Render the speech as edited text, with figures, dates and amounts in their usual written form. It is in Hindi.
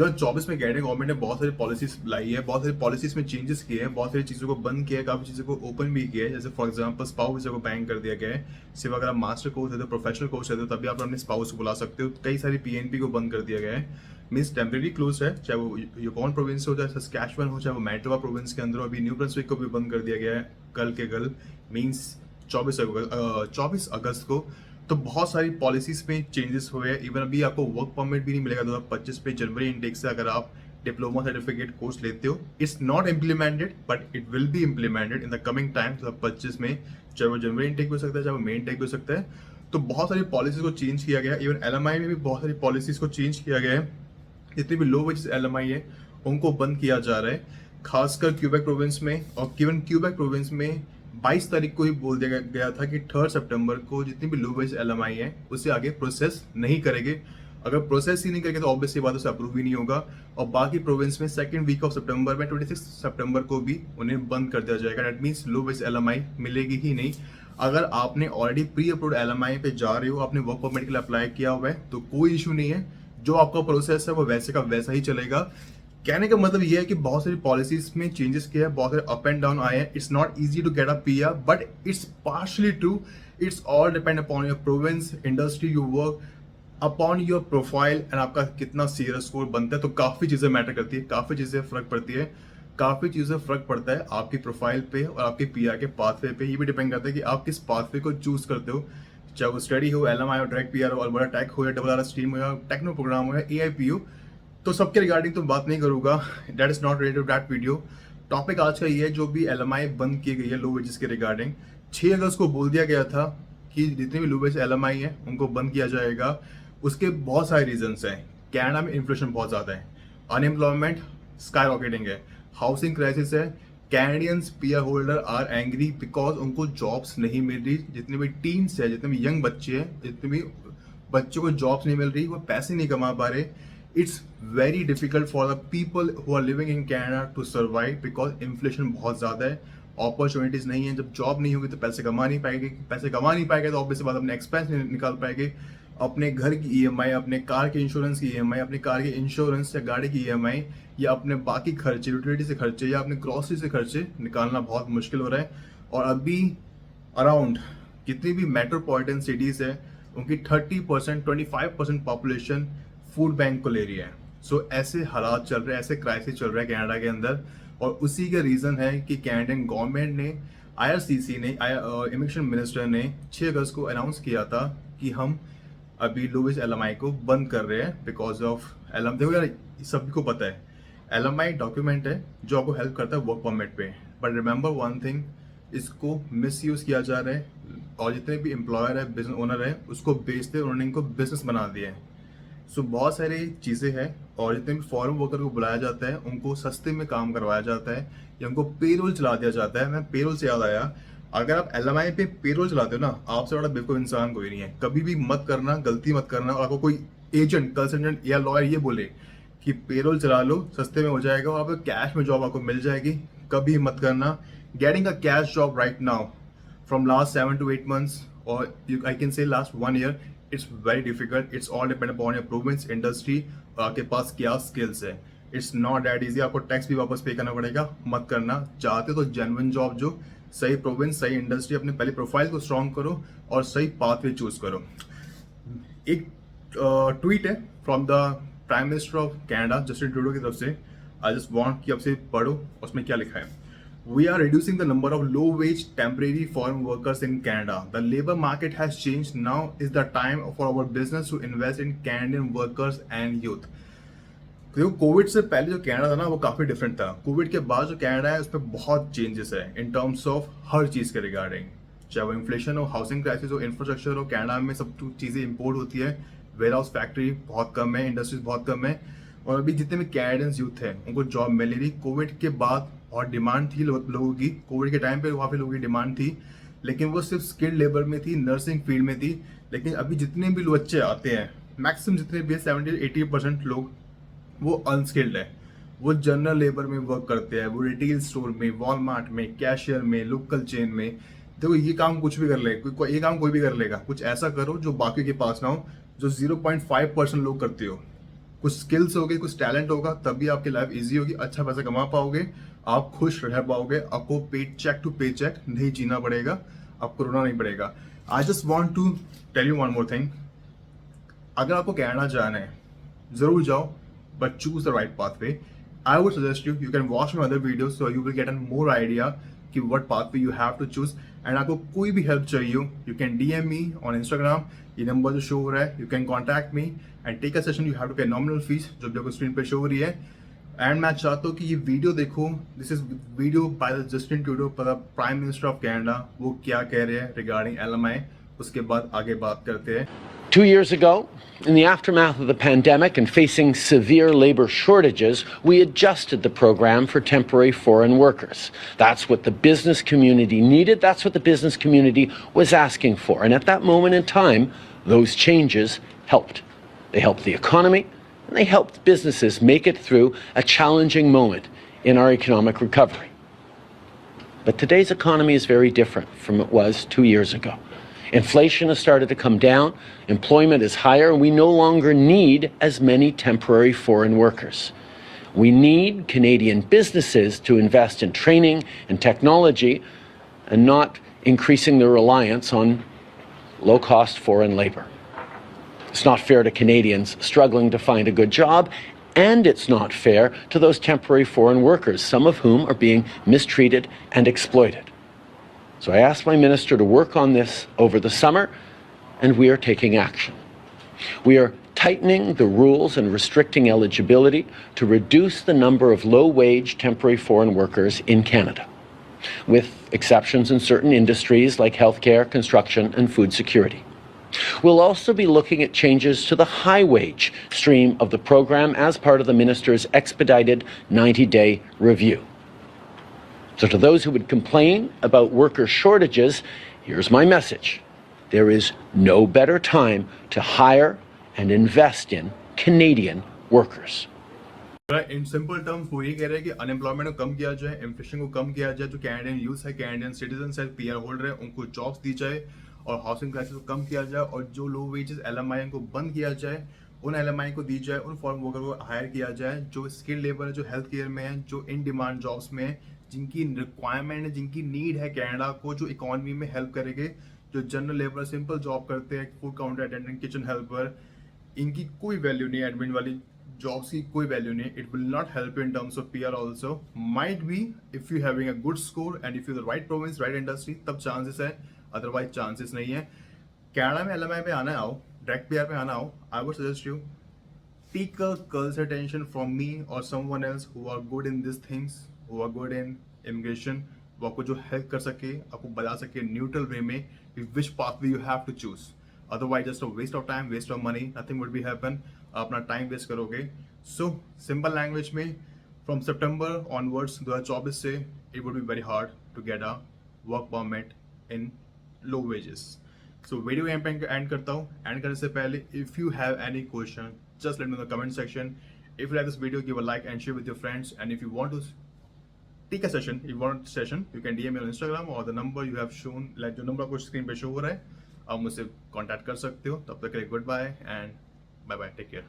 2024 में कैनेडियन गवर्नमेंट ने बहुत सारी पॉलिसीज लाई है, बहुत सारी पॉलिसीज में चेंजेस किए हैं, बहुत सारी चीज़ों को बंद किया है, काफ़ी चीज़ों को ओपन भी किया है। जैसे फॉर एग्जांपल स्पाउस वीजा को बैन कर दिया गया है। सिर्फ अगर आप मास्टर कोर्स है तो प्रोफेशनल कोर्स है तो तभी आप अपने स्पाउस को बुला सकते हो। कई सारी पीएनपी को बंद कर दिया गया है, मीन्स टेम्परेरी क्लोज है, चाहे वो यूकॉन प्रोविंस हो, चाहे सस्कैचुअन हो, चाहे वो मैनिटोबा प्रोविंस के अंदर हो। अभी न्यू ब्रंसविक को भी बंद कर दिया गया है कल के कल, मीन्स 24 अगस्त को। तो बहुत सारी पॉलिसीज में चेंजेस हुए हैं। इवन अभी आपको वर्क परमिट भी नहीं मिलेगा 2025 पे जनवरी इनटेक से, अगर आप डिप्लोमा सर्टिफिकेट कोर्स लेते हो। It's not implemented but it will be implemented in the coming time 2025 में, चाहे वो जनवरी इनटेक हो सकता है, चाहे वो मे इनटेक हो सकता है। तो बहुत सारी पॉलिसीज को चेंज किया गया है। इवन एलएमआई में भी बहुत सारी पॉलिसीज को चेंज किया गया है। जितने भी लो वेजेस एलएमआई है उनको बंद किया जा रहा है, खासकर क्यूबेक प्रोविंस में। और इवन क्यूबेक प्रोविंस में 22 तारीख को ही बोल दिया गया था कि 3 सितंबर को जितनी भी लो वेज एलएमआई है उससे आगे प्रोसेस नहीं करेंगे। अगर प्रोसेस ही नहीं करेंगे तो ऑब्वियसली बात उसे अप्रूव ही नहीं होगा। और बाकी प्रोविंस में सेकंड वीक ऑफ सितंबर में 26 सितंबर को भी उन्हें बंद कर दिया जाएगा। That means low wage LMI मिलेगी ही नहीं। अगर आपने ऑलरेडी प्री अप्रूव्ड एलएमआई पे जा रहे हो, आपने वर्क परमिट के लिए अप्लाई किया हुआ है, तो कोई इशू नहीं है। जो आपका प्रोसेस है वो वैसे का वैसा ही चलेगा। कहने का मतलब ये है कि बहुत सारी पॉलिसीज में चेंजेस किया है, बहुत सारे अप एंड डाउन आए हैं। It's not easy to get a PR but it's partially true. It's all depend upon your province, industry you work, upon your profile and आपका कितना सीरियस स्कोर बनता है। तो काफ़ी चीज़ें मैटर करती है, काफ़ी चीज़ें फर्क पड़ती है, काफ़ी चीज़ें फर्क पड़ता है आपकी प्रोफाइल पे और आपके पीआर के पाथवे पे। ये भी डिपेंड करता है कि आप किस पाथवे को चूज करते हो, चाहे वो स्टडी हो, एलएमआई हो, डायरेक्ट पीआर हो, अल्बर्टा टेक हो, या डबल आर स्ट्रीम हो, या टेक्नो प्रोग्राम हो, या एआईपी हो। तो सबके रिगार्डिंग तो बात नहीं करूंगा, that is not related to that video. Topic आज का ये है, जो भी एलएमआई बंद की गई है लो वेजेस के रिगार्डिंग। 6 अगस्त को बोल दिया गया था कि जितने भी लो वेज एलएमआई है उनको बंद किया जाएगा। उसके बहुत सारे रीजंस हैं। कनाडा में इन्फ्लेशन बहुत ज़्यादा है, अनएम्प्लॉयमेंट स्काई रॉकेटिंग है, हाउसिंग क्राइसिस है। Canadians PR holder are angry because उनको जॉब्स नहीं मिल रही। जितने भी टीन्स है, जितने भी यंग बच्चे हैं, जितने भी बच्चों को जॉब्स नहीं मिल रही, वो पैसे नहीं कमा पा रहे। It's very difficult for the people who are living in Canada to survive because inflation बहुत ज़्यादा है, अपॉर्चुनिटीज़ नहीं है। जब जॉब नहीं होगी तो पैसे कमा नहीं पाएंगे, पैसे कमा नहीं पाएंगे तो ऑब्वियसली बात अपने एक्सपेंस नहीं निकाल पाएंगे। अपने घर की ईएमआई, अपने कार के इंश्योरेंस की ईएमआई, अपने कार के इंश्योरेंस या गाड़ी की ईएमआई, या अपने बाकी खर्चे, यूटिलिटी से खर्चे, या अपने ग्रॉसरी से खर्चे निकालना बहुत मुश्किल हो रहा है। और अभी अराउंड जितनी भी मेट्रोपॉलिटन सिटीज़ है उनकी 30%, 25% पॉपुलेशन फूड बैंक को ले रही है। सो ऐसे हालात चल रहे हैं, ऐसे क्राइसिस चल रहा है कनाडा के अंदर। और उसी का रीज़न है कि कैनेडियन गवर्नमेंट ने, आईआरसीसी ने, इमिग्रेशन मिनिस्टर ने 6 अगस्त को अनाउंस किया था कि हम अभी लो वेज एलएमआई को बंद कर रहे हैं बिकॉज ऑफ एलएम। देखो यार, सभी को पता है एलएमआई डॉक्यूमेंट है जो आपको हेल्प करता है वर्क परमिट पे। बट रिमेंबर वन थिंग, इसको मिसयूज किया जा रहा है। और जितने भी एम्प्लॉयर है, बिजनेस ओनर है, उसको बेचते उन्होंने इनको बिजनेस बना दिया है। सो बहुत सारी चीज़ें हैं। और जितने भी फॉरेन वर्कर को बुलाया जाता है उनको सस्ते में काम करवाया जाता है, या उनको पेरोल चला दिया जाता है। मैं पेरोल से याद आया, अगर आप एलएमआई पे पेरोल चलाते हो ना, आपसे बड़ा बेवकूफ इंसान कोई नहीं है। कभी भी मत करना, गलती मत करना। और आपको कोई एजेंट, कंसल्टेंट या लॉयर ये बोले कि पेरोल चला लो, सस्ते में हो जाएगा और आपको कैश में जॉब आपको मिल जाएगी, कभी मत करना। Getting a cash job right now from last 7 to 8 months, or I can say last 1 year, it's very difficult. It's all depend upon your province, industry, और आपके पास क्या स्किल्स है। It's not that easy. आपको टैक्स भी वापस पे करना पड़ेगा, मत करना। चाहते तो जेन्युइन जॉब, जो सही प्रोविंस, सही इंडस्ट्री, अपने पहले प्रोफाइल को स्ट्रॉन्ग करो और सही पाथवे चूज करो। एक ट्वीट है from the prime minister of Canada Justin Trudeau की तरफ से। आई जस्ट वांट कि आपसे पढ़ो, उसमें क्या लिखा है। We are reducing the number of low-wage temporary foreign workers in Canada. The labor market has changed. Now is the time for our business to invest in Canadian workers and youth. देखो, कोविड से पहले जो कनाडा था ना वो काफ़ी डिफरेंट था। कोविड के बाद जो कनाडा है उसमें बहुत चेंजेस है इन टर्म्स ऑफ हर चीज़ के रिगार्डिंग, चाहे वो इन्फ्लेशन हो, हाउसिंग क्राइसिस हो, इंफ्रास्ट्रक्चर हो। कनाडा में सब चीज़ें इंपोर्ट होती है, वेयर हाउस फैक्ट्री बहुत कम है, इंडस्ट्रीज बहुत कम है। और अभी जितने भी कैनेडियंस यूथ है उनको जॉब मिल रही। कोविड के बाद बहुत डिमांड थी लोगों की, कोविड के टाइम पे काफ़ी लोगों की डिमांड थी, लेकिन वो सिर्फ स्किल्ड लेबर में थी, नर्सिंग फील्ड में थी। लेकिन अभी जितने भी बच्चे आते हैं, मैक्सिमम जितने भी 70-80% लोग वो अनस्किल्ड है। वो जनरल लेबर में वर्क करते हैं, वो रिटेल स्टोर में, वॉलमार्ट में, कैशियर में, लोकल चेन में। देखो, ये काम कुछ भी कर लेगा, ये काम कोई भी कर लेगा। कुछ ऐसा करो जो बाकी के पास ना हो, जो 0.5% लोग करते हो। कुछ स्किल्स होगी, कुछ टैलेंट होगा, तभी आपकी लाइफ इजी होगी, अच्छा पैसा कमा पाओगे, आप खुश रह पाओगे, आपको पे चेक टू पे चेक नहीं जीना पड़ेगा, आपको रोना नहीं पड़ेगा। I just want to tell you one more thing, अगर आपको कनाडा जाना है जरूर जाओ, but choose the right pathway. I would suggest you can watch my other videos so you will get an more idea कि what pathway you have to choose. And आपको कोई भी हेल्प चाहिए हो, you can DM me on Instagram, ये नंबर जो शो हो रहा है, you can contact me and take a session. You have to pay nominal fees जो भी आपको स्क्रीन पर शो हो रही है। एंड मैं चाहता हूँ कि ये वीडियो देखो, this is video by the Justin Trudeau, prime minister of Canada, वो क्या कह रहे हैं रिगार्डिंग LMI, उसके बाद आगे बात करते हैं। 2 years ago, in the aftermath of the pandemic and facing severe labor shortages, we adjusted the program for temporary foreign workers. That's what the business community needed. That's what the business community was asking for. And at that moment in time, those changes helped. They helped the economy, and they helped businesses make it through a challenging moment in our economic recovery. But today's economy is very different from it was 2 years ago. Inflation has started to come down, employment is higher, and we no longer need as many temporary foreign workers. We need Canadian businesses to invest in training and technology and not increasing their reliance on low-cost foreign labor. It's not fair to Canadians struggling to find a good job, and it's not fair to those temporary foreign workers, some of whom are being mistreated and exploited. So I asked my minister to work on this over the summer, and we are taking action. We are tightening the rules and restricting eligibility to reduce the number of low-wage temporary foreign workers in Canada, with exceptions in certain industries like healthcare, construction, and food security. We'll also be looking at changes to the high-wage stream of the program as part of the minister's expedited 90-day review. So to those who would complain about worker shortages, here's my message. There is no better time to hire and invest in Canadian workers. In simple terms वो ये कह रहे हैं कि अनएम्प्लॉयमेंट को कम किया जाए, इन्फ्लेशन को कम किया जाए, जो कैनेडियन यूथ है, कैनेडियन सिटीजन है, PR होल्डर है, उनको जॉब्स दी जाए और हाउसिंग क्राइसिस को कम किया जाए, और जो लो वेजेस LMI को बंद किया जाए, उन LMI को दी जाए, उन फॉरेन वर्कर को हायर किया जाए जो स्किल्ड लेबर है, जो हेल्थ केयर में है, जो इन डिमांड जॉब्स में है, जिनकी रिक्वायरमेंट है, जिनकी नीड है कनाडा को, जो इकोनॉमी में हेल्प करेंगे, जो जनरल लेबर सिंपल जॉब करते हैं, food counter attendant, kitchen helper, इनकी कोई वैल्यू नहीं है, एडमिन वाली जॉब्स की कोई वैल्यू नहीं। It will not help in terms of PR also, might be if you having a good score and if you the right province, right industry, तब चांसेस है, अदरवाइज चांसेस नहीं है। कनाडा में LMI पे आना आओ, डायरेक्ट PR पे आना आओ, I would suggest you take a consultation from me और someone else who are good in this things, who are good in immigration, वो आपको जो हेल्प कर सके, आपको बता सके न्यूट्रल वे में which pathway you have to choose. Otherwise just a waste of time, waste of money, nothing would be happen, अपना टाइम वेस्ट करोगे। सो सिंपल लैंग्वेज में फ्रॉम सितंबर ऑनवर्ड्स 2024 से it would be very hard to get a work permit in low wages. So video यहाँ पे एंड करता हूँ। एंड करने से पहले if you have any question just let me in the comment section. If you like this video give a like and share with your friends, and if you want to take a session, if you want session, you can DM me on Instagram or the number you have shown, like जो नंबर आपको स्क्रीन पे शो हो रहा है, आप मुझसे कांटेक्ट कर सकते हो। तब तक के लिए good bye and bye bye, take care.